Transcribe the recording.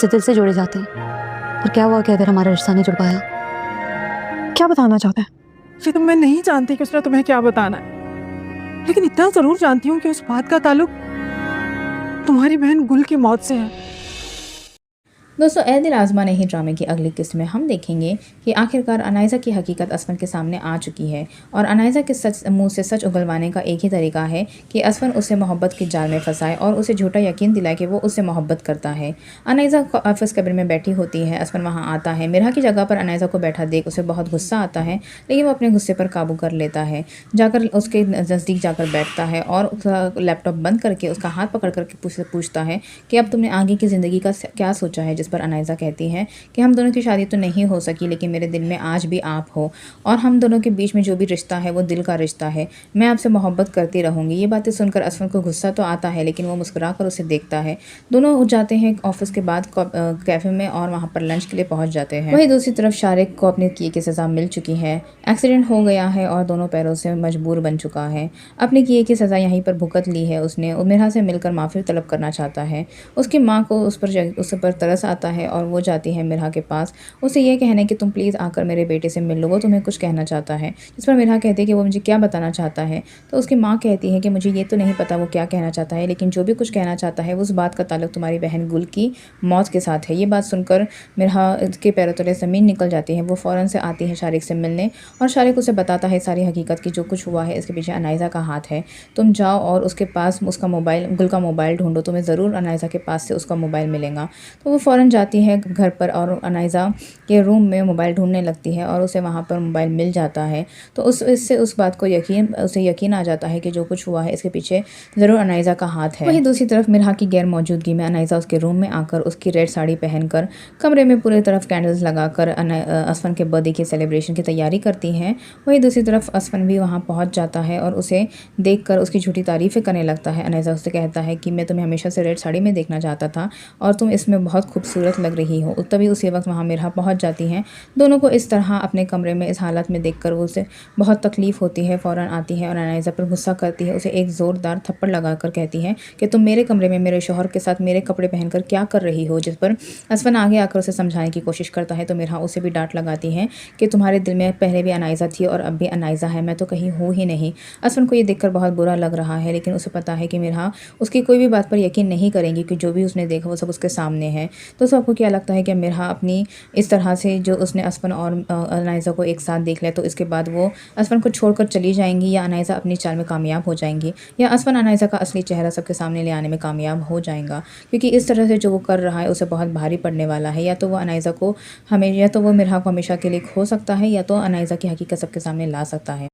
से दिल से जोड़े जाते हैं। पर क्या हुआ कि अगर हमारा रिश्ता नहीं जुड़ पाया? क्या बताना चाहता है? ये तो मैं नहीं जानती कि उसने तुम्हें क्या बताना है, लेकिन इतना जरूर जानती हूँ कि उस बात का ताल्लुक तुम्हारी बहन गुल की मौत से है। दोस्तों, ए दिल आज़मा नहीं ड्रामे की अगली किस्त में हम देखेंगे कि आखिरकार अनायज़ा की हकीकत असफन के सामने आ चुकी है और अनायज़ा के सच मुंह से सच उगलवाने का एक ही तरीका है कि असफन उसे मोहब्बत के जाल में फंसाए और उसे झूठा यकीन दिलाए कि वो उससे मोहब्बत करता है। अनायज़ा ऑफिस कैबिन में बैठी होती है, असफन वहाँ आता है। मिरहा की जगह पर अनायज़ा को बैठा देख उसे बहुत गुस्सा आता है, लेकिन वो अपने गुस्से पर काबू कर लेता है। जाकर उसके नज़दीक जाकर बैठता है और उसका लैपटॉप बंद करके उसका हाथ पकड़ करके पूछता है कि अब तुमने आगे की ज़िंदगी का क्या सोचा है। जिस पर अनायज़ा कहती है कि हम दोनों की शादी तो नहीं हो सकी, लेकिन मेरे दिल में आज भी आप हो और हम दोनों के बीच में जो भी रिश्ता है वो दिल का रिश्ता है। मैं आपसे मोहब्बत करती रहूंगी। ये बातें सुनकर असफन को गुस्सा तो आता है, लेकिन वो मुस्कुराकर उसे देखता है। दोनों उठ जाते हैं ऑफिस के बाद कैफे में और वहाँ पर लंच के लिए पहुँच जाते हैं। वहीं दूसरी तरफ शारिक को अपने किए की सज़ा मिल चुकी है। एक्सीडेंट हो गया है और दोनों पैरों से मजबूर बन चुका है। अपने किए की सज़ा यहीं पर भुगत ली है उसने। मिरहा से मिलकर माफ़ी तलब करना चाहता है। उसकी माँ को उस पर तरस आता है और वो जाती है मिरहा के पास। उसे ये कहने कि तुम प्लीज़ आकर मेरे बेटे से मिल लो, वो तुम्हें कुछ कहना चाहता है। जिस पर मिरहा कहती है कि वो मुझे क्या बताना चाहता है। तो उसकी माँ कहती है कि मुझे ये तो नहीं पता वो क्या कहना चाहता है, लेकिन जो भी कुछ कहना चाहता है उस बात का ताल्लुक तुम्हारी बहन गुल की मौत के साथ है। ये बात सुनकर मिरहा के पैरों तले ज़मीन निकल जाती है। वो फ़ौरन से आती है शारिक से मिलने और शारिक उसे बताता है सारी हकीकत की जो कुछ हुआ है इसके पीछे अनायज़ा का हाथ है। तुम जाओ और उसके पास उसका मोबाइल, गुल का मोबाइल ढूंढो, तुम्हें ज़रूर अनायज़ा के पास से उसका मोबाइल मिलेगा। तो वो फ़ौरन जाती है घर पर और अनायज़ा के रूम में मोबाइल ढूंढने लगती है और उसे वहाँ पर मोबाइल मिल जाता है। तो इससे उस बात को उसे यकीन आ जाता है कि जो कुछ हुआ है इसके पीछे ज़रूर अनायज़ा का हाथ है। वहीं दूसरी तरफ मिरहा की गैर मौजूदगी में अनायज़ा उसके रूम में आकर उसकी रेड साड़ी पहनकर कमरे में पूरी तरफ कैंडल्स लगाकर असफन के बर्थडे की सेलिब्रेशन की तैयारी करती हैं। वहीं दूसरी तरफ असफन भी वहाँ पहुँच जाता है और उसे देखकर उसकी झूठी तारीफ़ें करने लगता है। अनायज़ा उससे कहता है कि मैं तुम्हें हमेशा से रेड साड़ी में देखना चाहता था और तुम इसमें बहुत खूबसूरत लग रही हो। तभी उसी वक्त वहाँ मिरहा पहुँच जाती हैं। दोनों को इस तरह अपने कमरे में इस हालत में देखकर उसे बहुत तकलीफ़ होती है। फ़ौरन आती है और अनायज़ा पर गुस्सा करती है। उसे एक ज़ोरदार थप्पड़ लगाकर कहती है कि तुम मेरे कमरे में मेरे शौहर के साथ मेरे कपड़े पहनकर क्या कर रही हो। जिस पर असफन आगे आकर उसे समझाने की कोशिश करता है तो मिरहा उसे भी डांट लगाती है कि तुम्हारे दिल में पहले भी अनायज़ा थी और अब भी अनायज़ा है, मैं तो कहीं हूँ ही नहीं। असफन को ये देखकर बहुत बुरा लग रहा है, लेकिन उसे पता है कि मिरहा उसकी कोई भी बात पर यकीन नहीं करेंगी कि जो भी उसने देखा वो सब उसके सामने है। तो सबको क्या लगता है कि मिरहा अपनी इस तरह से जो उसने असफन और अनायज़ा को एक साथ देख लिया तो इसके बाद वो असफन को छोड़कर चली जाएंगी या अनायज़ा अपनी चाल में कामयाब हो जाएंगी या असफन अनायज़ा का असली चेहरा सबके सामने ले आने में कामयाब हो जाएगा। क्योंकि इस तरह से जो वो कर रहा है उसे बहुत भारी पड़ने वाला है। या तो वो अनायज़ा को मिरहा को हमेशा के लिए खो सकता है या तो अनायज़ा की हकीकत सबके सामने ला सकता है।